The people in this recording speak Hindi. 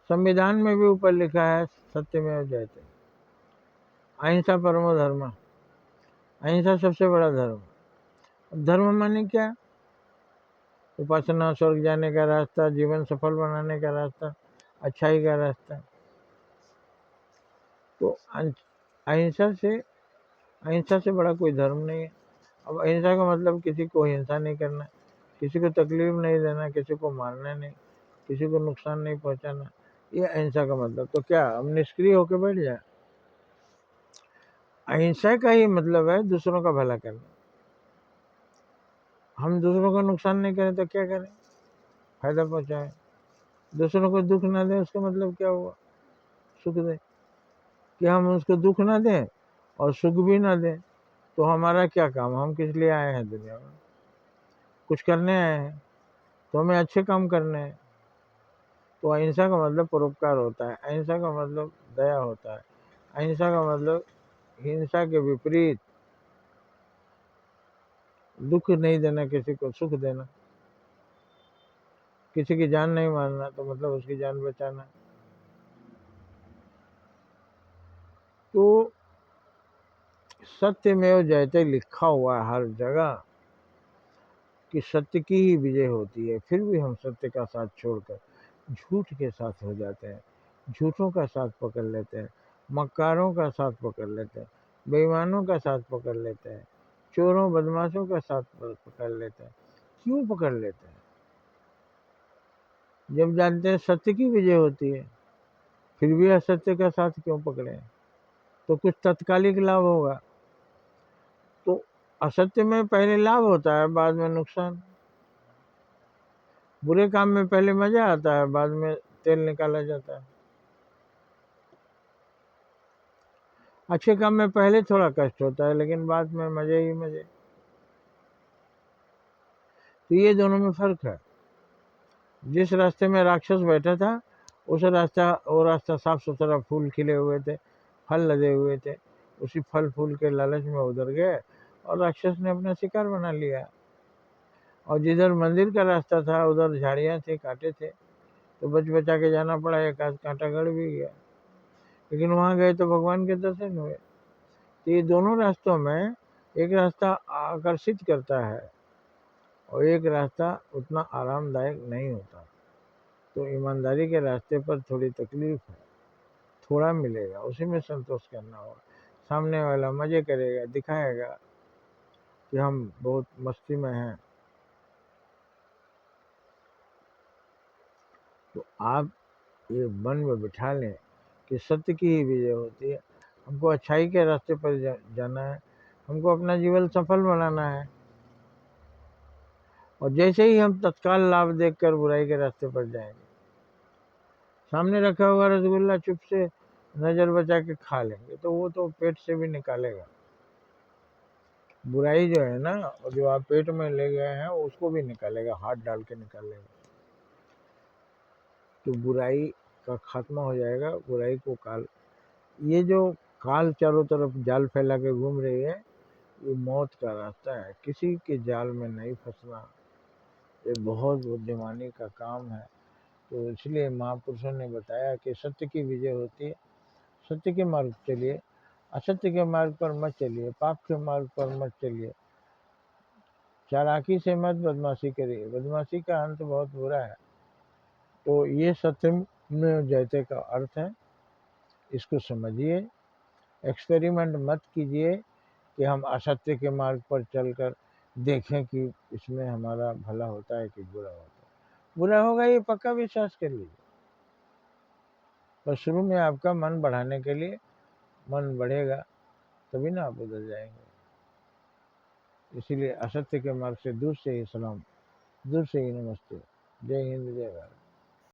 संविधान में भी ऊपर लिखा है सत्यमेव जयते, अहिंसा परमो धर्म, अहिंसा सबसे बड़ा धर्म। धर्म माने क्या? उपासना, स्वर्ग जाने का रास्ता, जीवन सफल बनाने का रास्ता, अच्छाई का रास्ता। तो अहिंसा से बड़ा कोई धर्म नहीं है। अब अहिंसा का मतलब किसी को हिंसा नहीं करना, किसी को तकलीफ नहीं देना, किसी को मारना नहीं, किसी को नुकसान नहीं पहुंचाना, ये अहिंसा का मतलब। तो क्या हम निष्क्रिय होकर बैठ जाए? अहिंसा का ही मतलब है दूसरों का भला करना। हम दूसरों को नुकसान नहीं करें तो क्या करें? फायदा पहुंचाएं। दूसरों को दुख ना दें, उसका मतलब क्या हुआ? सुख दें। कि हम उसको दुख ना दें और सुख भी ना दें, तो हमारा क्या काम? हम किस लिए आए हैं दुनिया में? कुछ करने आए हैं, तो हमें अच्छे काम करने हैं। तो अहिंसा का मतलब परोपकार होता है, अहिंसा का मतलब दया होता है, अहिंसा का मतलब हिंसा के विपरीत दुख नहीं देना, किसी को सुख देना। किसी की जान नहीं मारना तो मतलब उसकी जान बचाना। तो सत्यमेव जयते लिखा हुआ है हर जगह कि सत्य की ही विजय होती है। फिर भी हम सत्य का साथ छोड़कर झूठ के साथ हो जाते हैं, झूठों का साथ पकड़ लेते हैं, मक्कारों का साथ पकड़ लेते हैं, बेईमानों का साथ पकड़ लेते हैं, चोरों बदमाशों का साथ पकड़ लेते हैं। क्यों पकड़ लेते हैं? जब जानते हैं सत्य की विजय होती है, फिर भी असत्य का साथ क्यों पकड़े? तो कुछ तत्कालिक लाभ होगा। तो असत्य में पहले लाभ होता है, बाद में नुकसान। बुरे काम में पहले मजा आता है, बाद में तेल निकाला जाता है। अच्छे काम में पहले थोड़ा कष्ट होता है, लेकिन बाद में मजे ही मजे। तो ये दोनों में फर्क है। जिस रास्ते में राक्षस बैठा था, वो रास्ता साफ सुथरा, फूल खिले हुए थे, फल लदे हुए थे। उसी फल फूल के लालच में उधर गए और राक्षस ने अपना शिकार बना लिया। और जिधर मंदिर का रास्ता था उधर झाड़ियाँ थी, कांटे थे, तो बच बचा के जाना पड़ा, एक आध कांटा गड़ भी गया, लेकिन वहां गए तो भगवान के दर्शन हुए। तो ये दोनों रास्तों में एक रास्ता आकर्षित करता है और एक रास्ता उतना आरामदायक नहीं होता। तो ईमानदारी के रास्ते पर थोड़ी तकलीफ है, थोड़ा मिलेगा, उसी में संतोष करना होगा। सामने वाला मजे करेगा, दिखाएगा कि हम बहुत मस्ती में हैं। तो आप ये मन में बिठा लें कि सत्य की ही विजय होती है। हमको अच्छाई के रास्ते पर जाना है, हमको अपना जीवन सफल बनाना है। और जैसे ही हम तत्काल लाभ देखकर बुराई के रास्ते पर जाएंगे, सामने रखा हुआ रसगुल्ला चुप से नजर बचा के खा लेंगे, तो वो तो पेट से भी निकालेगा। बुराई जो है ना, और जो आप पेट में ले गए हैं उसको भी निकालेगा, हाथ डाल के निकालेगा। तो बुराई का खात्मा हो जाएगा। बुराई को काल, ये जो काल चारों तरफ जाल फैला के घूम रही है, ये मौत का रास्ता है। किसी के जाल में नहीं फंसना, ये बहुत बुद्धिमानी का काम है। तो इसलिए महापुरुषों ने बताया कि सत्य की विजय होती है। सत्य के मार्ग चलिए, असत्य के मार्ग पर मत चलिए, पाप के मार्ग पर मत चलिए, चालाकी से मत बदमाशी करिए, बदमाशी का अंत बहुत बुरा है। तो ये सत्य में जयते का अर्थ है, इसको समझिए। एक्सपेरिमेंट मत कीजिए कि हम असत्य के मार्ग पर चलकर देखें कि इसमें हमारा भला होता है कि बुरा होता है। बुरा होगा ये पक्का विश्वास कर लीजिए। पर शुरू में आपका मन बढ़ाने के लिए, मन बढ़ेगा तभी ना आप उधर जाएंगे। इसीलिए असत्य के मार्ग से दूर से ही सलाम, दूर से ही नमस्ते। जय हिंद, जय भारत।